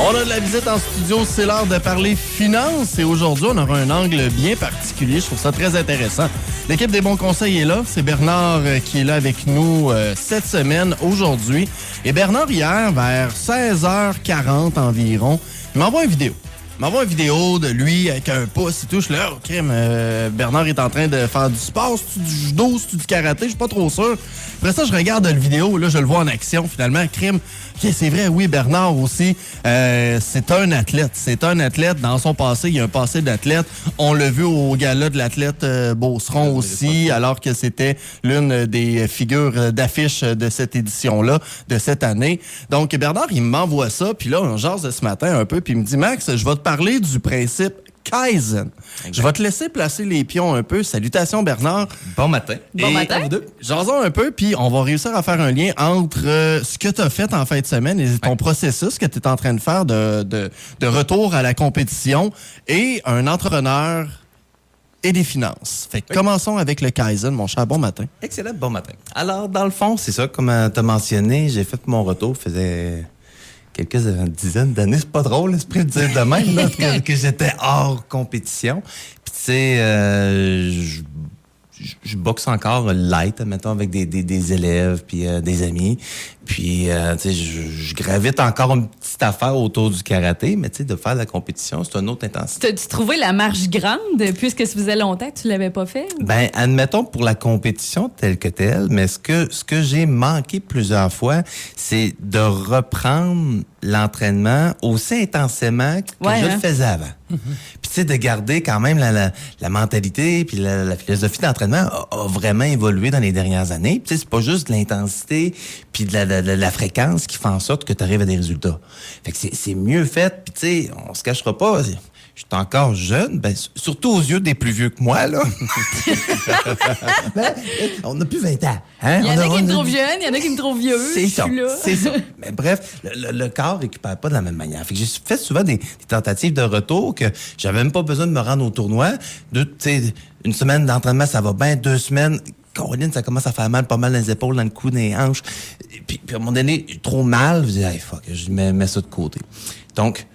On a de la visite en studio, c'est l'heure de parler finances et aujourd'hui, on aura un angle bien particulier. Je trouve ça très intéressant. L'équipe des bons conseils est là. C'est Bernard qui est là avec nous cette semaine, aujourd'hui. Et Bernard, hier, vers 16h40 environ, il m'envoie une vidéo. Il m'envoie une vidéo de lui avec un pouce et tout. Je suis là, OK, Bernard est en train de faire du sport, c'est-tu du judo, c'est-tu du karaté, je suis pas trop sûr. Après ça, je regarde la vidéo, là, je le vois en action, finalement, crime. OK, c'est vrai, oui, Bernard aussi, c'est un athlète. C'est un athlète. Dans son passé, il y a un passé d'athlète. On l'a vu au gala de l'athlète Beauceron aussi, alors que c'était l'une des figures d'affiche de cette édition-là, de cette année. Donc, Bernard, il m'envoie ça, puis là, on jase ce matin un peu, puis il me dit, Max, je vais te parler du principe Kaizen. Exact. Je vais te laisser placer les pions un peu. Salutations, Bernard. Bon matin. Bon matin. Vous deux. Jasons un peu, puis on va réussir à faire un lien entre ce que tu as fait en fin de semaine et ton processus que tu es en train de faire de retour à la compétition et un entrepreneur et des finances. Fait que commençons avec le Kaizen, mon cher. Bon matin. Excellent, bon matin. Alors, dans le fond, c'est ça, comme tu as mentionné, j'ai fait mon retour, faisait quelques dizaines d'années. C'est pas drôle, l'esprit de dire de même, là, que j'étais hors compétition. Puis, tu sais, je boxe encore light, mettons, avec des élèves puis des amis. Puis, tu sais, je gravite encore une petite affaire autour du karaté, mais tu sais, de faire de la compétition, c'est une autre intensité. T'as-tu trouvé la marche grande, puisque ça faisait longtemps que tu l'avais pas fait? Ben, admettons pour la compétition telle que telle, mais ce que j'ai manqué plusieurs fois, c'est de reprendre l'entraînement aussi intensément que je le faisais avant. Puis, tu sais, de garder quand même la mentalité puis la philosophie d'entraînement a vraiment évolué dans les dernières années. Puis, tu sais, c'est pas juste de l'intensité puis de la fréquence qui fait en sorte que tu arrives à des résultats. Fait que c'est mieux fait. Puis, tu sais, on se cachera pas. Je suis encore jeune, ben, surtout aux yeux des plus vieux que moi, là. Ben, on n'a plus 20 ans. Hein? Il y en a qui me trouvent jeune, il y en a qui me trouvent vieux. C'est ça, c'est ça. Mais bref, le corps ne récupère pas de la même manière. Fait que j'ai fait souvent des tentatives de retour que j'avais même pas besoin de me rendre au tournoi. Une semaine d'entraînement, ça va bien. 2 semaines... Caroline, ça commence à faire mal, pas mal dans les épaules, dans le cou, dans les hanches. Puis à un moment donné, trop mal, je dis, hey, fuck, je mets ça de côté. Donc,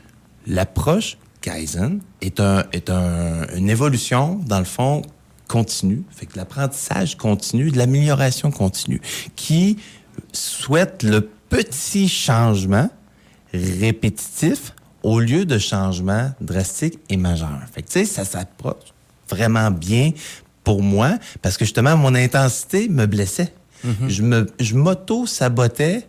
l'approche Kaizen est une évolution, dans le fond, continue. Fait que l'apprentissage continue, de l'amélioration continue, qui souhaite le petit changement répétitif au lieu de changement drastique et majeur. Fait que, tu sais, ça s'approche vraiment bien pour moi, parce que justement, mon intensité me blessait. Mm-hmm. Je m'auto-sabotais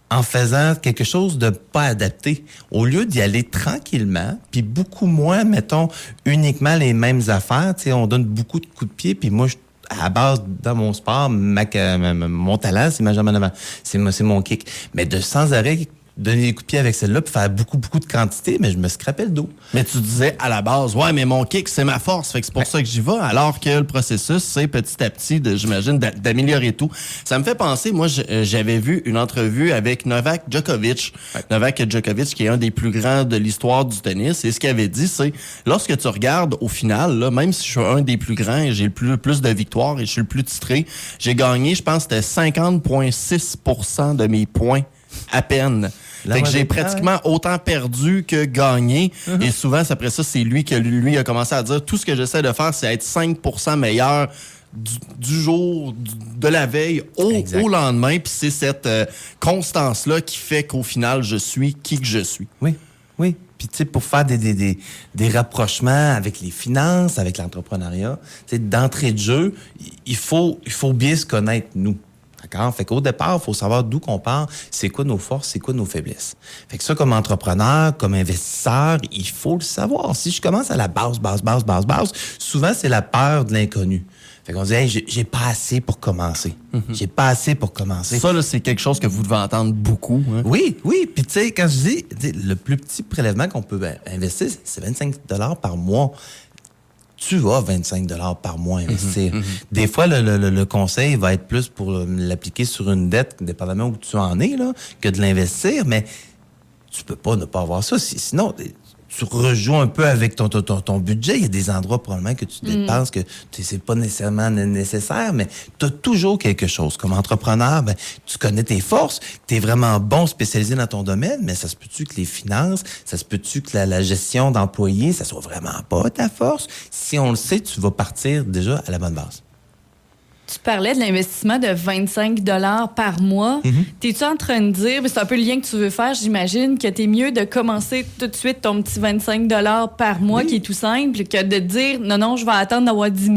en faisant quelque chose de pas adapté. Au lieu d'y aller tranquillement, puis beaucoup moins, mettons, uniquement les mêmes affaires. Tu sais, on donne beaucoup de coups de pied, puis moi, à la base, dans mon sport, mon talent, c'est ma jambe en avant. C'est mon kick. Mais de sans arrêt donner des coups de pied avec celle-là puis faire beaucoup de quantité, mais je me scrapais le dos. Mais tu disais à la base, ouais, mais mon kick, c'est ma force, fait que c'est pour ça que j'y vais, alors que le processus, c'est petit à petit, j'imagine, d'améliorer tout. Ça me fait penser, moi, j'avais vu une entrevue avec Novak Djokovic. Ouais. Novak Djokovic, qui est un des plus grands de l'histoire du tennis, et ce qu'il avait dit, c'est, lorsque tu regardes au final, là, même si je suis un des plus grands et j'ai le plus de victoires et je suis le plus titré, j'ai gagné, je pense, c'était 50,6% de mes points à peine. Fait que j'ai pratiquement autant perdu que gagné. Mm-hmm. Et souvent, après ça, c'est lui a commencé à dire tout ce que j'essaie de faire, c'est être 5% meilleur du jour, de la veille au lendemain. Puis c'est cette constance-là qui fait qu'au final, je suis qui que je suis. Oui. Puis, tu sais, pour faire des rapprochements avec les finances, avec l'entrepreneuriat, tu sais, d'entrée de jeu, il faut bien se connaître, nous. D'accord? Fait qu'au départ, il faut savoir d'où qu'on part, c'est quoi nos forces, c'est quoi nos faiblesses. Fait que ça, comme entrepreneur, comme investisseur, il faut le savoir. Si je commence à la base, souvent, c'est la peur de l'inconnu. Fait qu'on dit, hey, j'ai pas assez pour commencer. Mm-hmm. J'ai pas assez pour commencer. Ça, là, c'est quelque chose que vous devez entendre beaucoup. Hein? Oui. Puis, tu sais, quand je dis, le plus petit prélèvement qu'on peut investir, c'est 25 $ par mois. Tu vas 25 $ par mois investir. Des fois, le conseil va être plus pour l'appliquer sur une dette, dépendamment où tu en es, là, que de l'investir, mais tu peux pas ne pas avoir ça. Sinon, tu rejoues un peu avec ton budget. Il y a des endroits probablement que tu dépenses que c'est pas nécessairement nécessaire, mais tu as toujours quelque chose. Comme entrepreneur, ben, tu connais tes forces, tu es vraiment bon spécialisé dans ton domaine, mais ça se peut-tu que les finances, ça se peut-tu que la gestion d'employés, ça soit vraiment pas ta force? Si on le sait, tu vas partir déjà à la bonne base. Tu parlais de l'investissement de 25 par mois. T'es-tu en train de dire, c'est un peu le lien que tu veux faire, j'imagine, que t'es mieux de commencer tout de suite ton petit 25 par mois, qui est tout simple, que de dire, non, je vais attendre d'avoir 10 000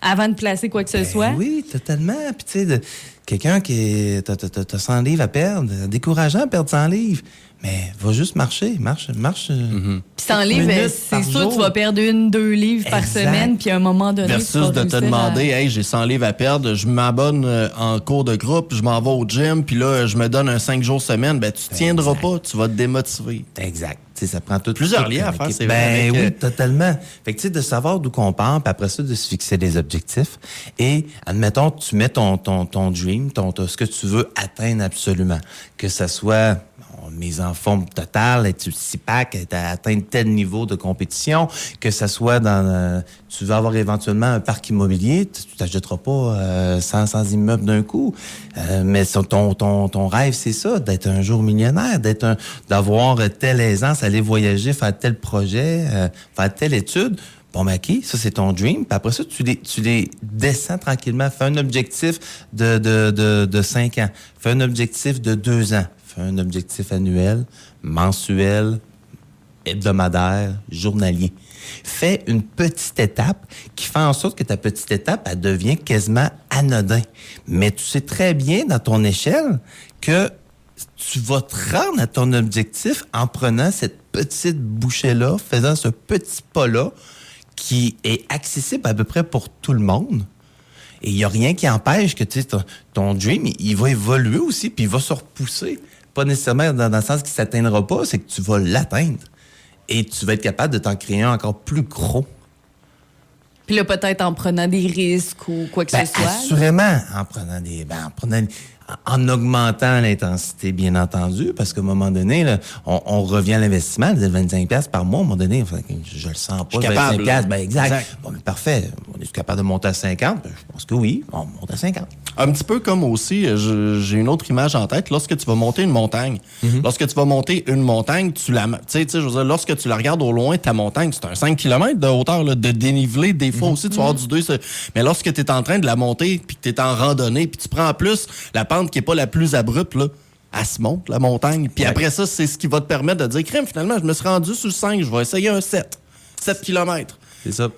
avant de placer quoi que ce soit? Oui, totalement. Puis tu sais, quelqu'un qui t'as 100 livres à perdre, décourageant de perdre 100 livres. Mais va juste marcher, marche. Puis 100 livres, c'est sûr que tu vas perdre 1-2 livres par semaine, puis à un moment donné, versus de te demander, hey, j'ai 100 livres à perdre, je m'abonne en cours de groupe, je m'en vais au gym, puis là, je me donne un 5 jours semaine, ben tu tiendras pas, tu vas te démotiver. Exact. T'sais, ça prend plusieurs liens à faire, c'est vrai. Ben oui, totalement. Fait que tu sais, de savoir d'où qu'on part, puis après ça, de se fixer des objectifs. Et, admettons, tu mets ton dream, ce que tu veux atteindre absolument. Que ça soit mise en forme totale, être six-pack, atteindre tel niveau de compétition, que ça soit dans... tu veux avoir éventuellement un parc immobilier, tu t'achèteras pas 100 immeubles d'un coup. Mais ton rêve, c'est ça, d'être un jour millionnaire, d'avoir telle aisance, aller voyager, faire tel projet, faire telle étude. Bon, ben, OK, ça, c'est ton dream. Puis après ça, tu les descends tranquillement. Fais un objectif de 5 ans. Fais un objectif de 2 ans. Fais un objectif annuel, mensuel, hebdomadaire, journalier. Fais une petite étape qui fait en sorte que ta petite étape, elle devient quasiment anodin. Mais tu sais très bien dans ton échelle que tu vas te rendre à ton objectif en prenant cette petite bouchée-là, faisant ce petit pas-là qui est accessible à peu près pour tout le monde. Et il n'y a rien qui empêche que ton dream, il va évoluer aussi, puis il va se repousser. Pas nécessairement dans le sens qu'il ne s'atteindra pas, c'est que tu vas l'atteindre. Et tu vas être capable de t'en créer un encore plus gros. Puis là, peut-être en prenant des risques ou quoi que ce soit. Assurément, en augmentant l'intensité, bien entendu, parce qu'à un moment donné, là, on revient à l'investissement, 25$ par mois, à un moment donné, je le sens pas, 25$, ben exact. Bon, mais parfait, on est capable de monter à 50$? Je pense que oui, on monte à 50$. Un petit peu comme aussi, j'ai une autre image en tête, lorsque tu vas monter une montagne, tu la... Tu sais, je veux dire, lorsque tu la regardes au loin, ta montagne, c'est un 5 km de hauteur, là, de dénivelé, des fois aussi, tu vas avoir du 2. Mais lorsque tu es en train de la monter, puis que tu es en randonnée, puis tu prends en plus la pente qui est pas la plus abrupte, là, elle se monte, la montagne. Puis après ça, c'est ce qui va te permettre de dire, crème, finalement, je me suis rendu sur le 5, je vais essayer un 7 km. C'est ça.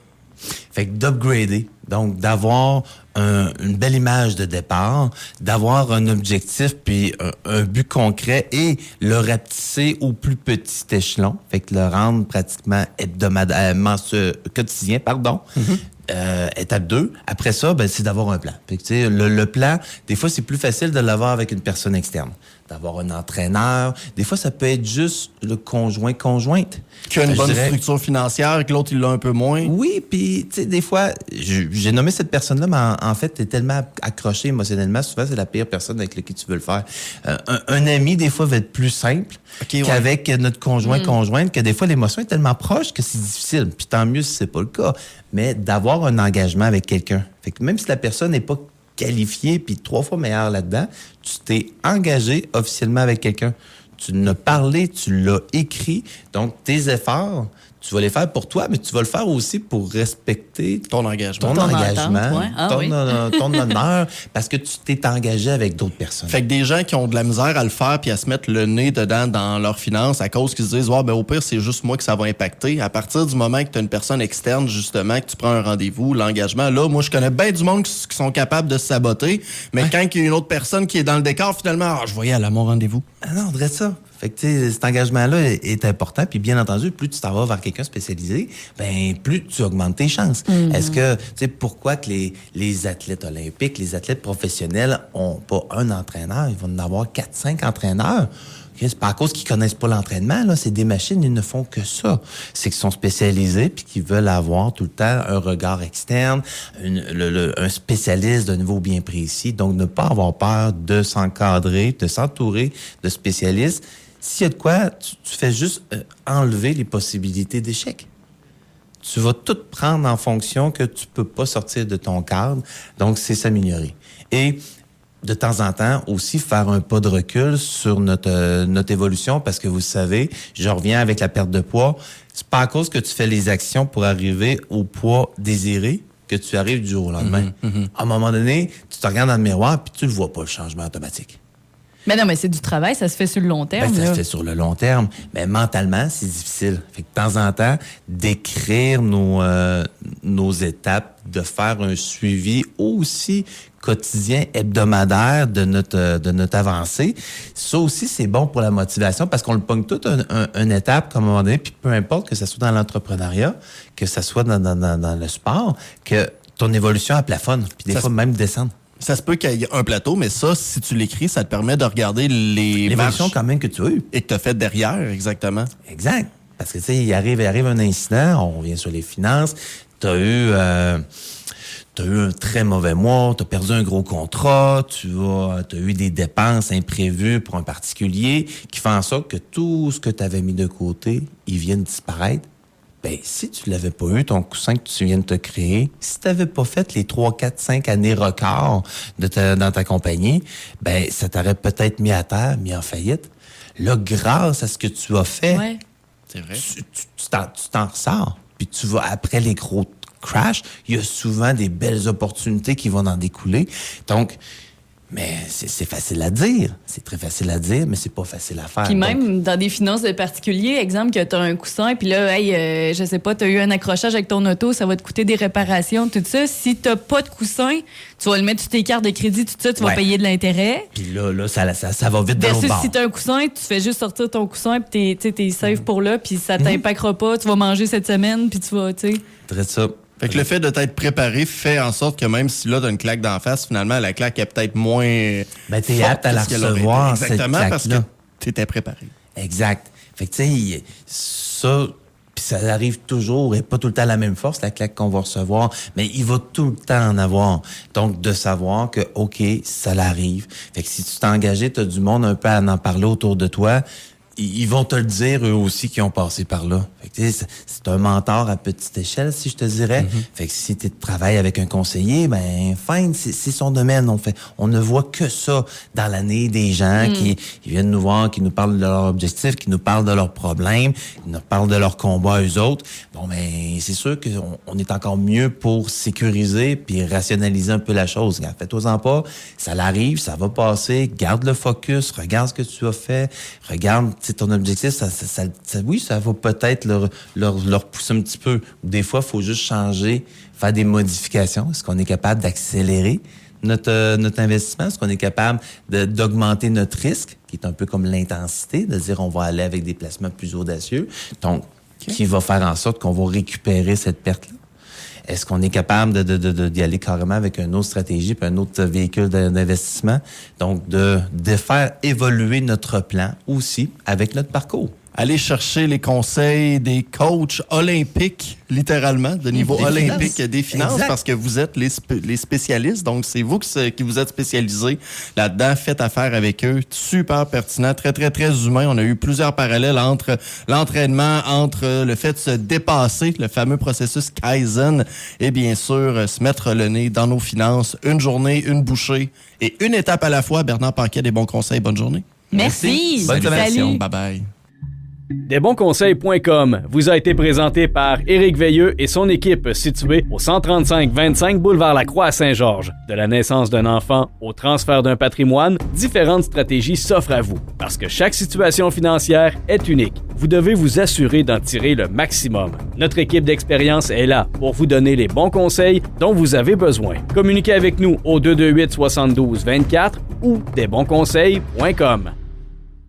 Fait que d'upgrader, donc d'avoir une belle image de départ, d'avoir un objectif puis un but concret et le rapetisser au plus petit échelon, fait que le rendre pratiquement hebdomadaire, quotidien, pardon. Étape 2, après ça, ben, c'est d'avoir un plan. Fait que, tu sais, le plan, des fois, c'est plus facile de l'avoir avec une personne externe. D'avoir un entraîneur. Des fois, ça peut être juste le conjointe. Qui a une bonne structure financière, que l'autre, il l'a un peu moins. Oui, puis, tu sais, des fois, j'ai nommé cette personne-là, mais en fait, t'es tellement accroché émotionnellement, souvent, c'est la pire personne avec laquelle tu veux le faire. Un ami, des fois, va être plus simple qu'avec notre conjointe, que des fois, l'émotion est tellement proche que c'est difficile. Puis tant mieux si c'est pas le cas. Mais d'avoir un engagement avec quelqu'un. Fait que même si la personne n'est pas qualifié puis 3 fois meilleur là-dedans, tu t'es engagé officiellement avec quelqu'un. Tu l'as parlé, tu l'as écrit. Donc, tes efforts, tu vas les faire pour toi, mais tu vas le faire aussi pour respecter ton engagement. Ton honneur, parce que tu t'es engagé avec d'autres personnes. Fait que des gens qui ont de la misère à le faire puis à se mettre le nez dedans dans leurs finances à cause qu'ils se disent, au pire, c'est juste moi que ça va impacter. À partir du moment que tu as une personne externe, justement, que tu prends un rendez-vous, l'engagement, là, moi, je connais bien du monde qui sont capables de se saboter, mais quand il y a une autre personne qui est dans le décor, finalement, je voyais aller à mon rendez-vous. Ah non, on dirait ça. Fait que, tu sais, cet engagement-là est important. Puis, bien entendu, plus tu t'en vas vers quelqu'un spécialisé, ben plus tu augmentes tes chances. Est-ce que, tu sais, pourquoi que les athlètes olympiques, les athlètes professionnels ont pas un entraîneur? Ils vont en avoir 4-5 entraîneurs. Okay? C'est pas à cause qu'ils connaissent pas l'entraînement, là. C'est des machines, ils ne font que ça. C'est qu'ils sont spécialisés puis qu'ils veulent avoir tout le temps un regard externe, un spécialiste d'un niveau bien précis. Donc, ne pas avoir peur de s'encadrer, de s'entourer de spécialistes. s'il y a de quoi, tu fais juste enlever les possibilités d'échec. Tu vas tout prendre en fonction que tu peux pas sortir de ton cadre. Donc, c'est s'améliorer. Et de temps en temps, aussi faire un pas de recul sur notre évolution parce que vous savez, je reviens avec la perte de poids. C'est pas à cause que tu fais les actions pour arriver au poids désiré que tu arrives du jour au lendemain. À un moment donné, tu te regardes dans le miroir puis tu le vois pas, le changement automatique. Mais non, mais c'est du travail, ça se fait sur le long terme. Ça se fait sur le long terme. Mais mentalement, c'est difficile. Fait que de temps en temps, d'écrire nos étapes, de faire un suivi aussi quotidien, hebdomadaire de notre avancée. Ça aussi, c'est bon pour la motivation parce qu'on le pogne toute une étape, comme à un moment donné, puis peu importe que ce soit dans l'entrepreneuriat, que ce soit dans le sport, que ton évolution, elle plafonne, puis des fois même descendre. Ça se peut qu'il y ait un plateau, mais ça, si tu l'écris, ça te permet de regarder l'évolution quand même que tu as eue. Et que tu as fait derrière, exactement. Exact. Parce que, tu sais, il arrive un incident, on revient sur les finances, tu as eu un très mauvais mois, tu as perdu un gros contrat, tu as eu des dépenses imprévues pour un particulier qui font en sorte que tout ce que tu avais mis de côté, il vient de disparaître. Ben, si tu l'avais pas eu, ton coussin que tu viens de te créer, si tu n'avais pas fait les 3, 4, 5 années records dans ta compagnie, ben, ça t'aurait peut-être mis à terre, mis en faillite. Là, grâce à ce que tu as fait, c'est vrai. Tu t'en ressors. Puis tu vas, après les gros crashs, il y a souvent des belles opportunités qui vont en découler. Donc, mais c'est facile à dire. C'est très facile à dire, mais c'est pas facile à faire. Puis même dans des finances de particulier, exemple que tu as un coussin, puis là, je sais pas, tu as eu un accrochage avec ton auto, ça va te coûter des réparations, tout ça. Si tu pas de coussin, tu vas le mettre sur tes cartes de crédit, tout ça, tu vas payer de l'intérêt. Puis là ça va vite dans l'autre bord. Si tu as un coussin, tu fais juste sortir ton coussin, puis t'es safe pour là, puis ça t'impactera pas. Tu vas manger cette semaine, puis tu vas, tu sais. Très ça. Fait que le fait de t'être préparé fait en sorte que même si là, t'as une claque d'en face, finalement, la claque est peut-être moins. Ben, t'es apte à la recevoir, cette exactement, claque-là. parce que t'étais préparé. Exact. Fait que, tu sais, ça, puis ça arrive toujours, et pas tout le temps à la même force, la claque qu'on va recevoir, mais il va tout le temps en avoir. Donc, de savoir que, OK, ça l'arrive. Fait que si tu t'es engagé, t'as du monde un peu à en parler autour de toi, ils vont te le dire, eux aussi, qui ont passé par là. Fait que, c'est un mentor à petite échelle, si je te dirais. Fait que si tu travailles avec un conseiller, ben, fine, c'est son domaine. On ne voit que ça dans l'année, des gens qui viennent nous voir, qui nous parlent de leurs objectifs, qui nous parlent de leurs problèmes, qui nous parlent de leurs combats eux autres. Bon, ben, c'est sûr qu'on est encore mieux pour sécuriser puis rationaliser un peu la chose. Fais-toi-en pas, ça l'arrive, ça va passer, garde le focus, regarde ce que tu as fait, regarde ton objectif, oui, ça va peut-être leur pousser un petit peu. Des fois, il faut juste changer, faire des modifications. Est-ce qu'on est capable d'accélérer notre investissement? Est-ce qu'on est capable d'augmenter notre risque, qui est un peu comme l'intensité, de dire on va aller avec des placements plus audacieux, donc qui va faire en sorte qu'on va récupérer cette perte-là? Est-ce qu'on est capable d'y aller carrément avec une autre stratégie puis un autre véhicule d'investissement? Donc, de faire évoluer notre plan aussi avec notre parcours. Aller chercher les conseils des coachs olympiques, littéralement, de niveau olympique des finances, exact. Parce que vous êtes les spécialistes. Donc, c'est vous qui vous êtes spécialisés là-dedans. Faites affaire avec eux. Super pertinent, très, très, très humain. On a eu plusieurs parallèles entre l'entraînement, entre le fait de se dépasser, le fameux processus Kaizen, et bien sûr, se mettre le nez dans nos finances. Une journée, une bouchée et une étape à la fois. Bernard Paquet, des bons conseils. Bonne journée. Merci. Bonne Salut. Bye-bye. Desbonsconseils.com vous a été présenté par Éric Veilleux et son équipe située au 135-25 boulevard Lacroix à Saint-Georges. De la naissance d'un enfant au transfert d'un patrimoine, différentes stratégies s'offrent à vous. Parce que chaque situation financière est unique, vous devez vous assurer d'en tirer le maximum. Notre équipe d'expérience est là pour vous donner les bons conseils dont vous avez besoin. Communiquez avec nous au 228-72-24 ou desbonsconseils.com.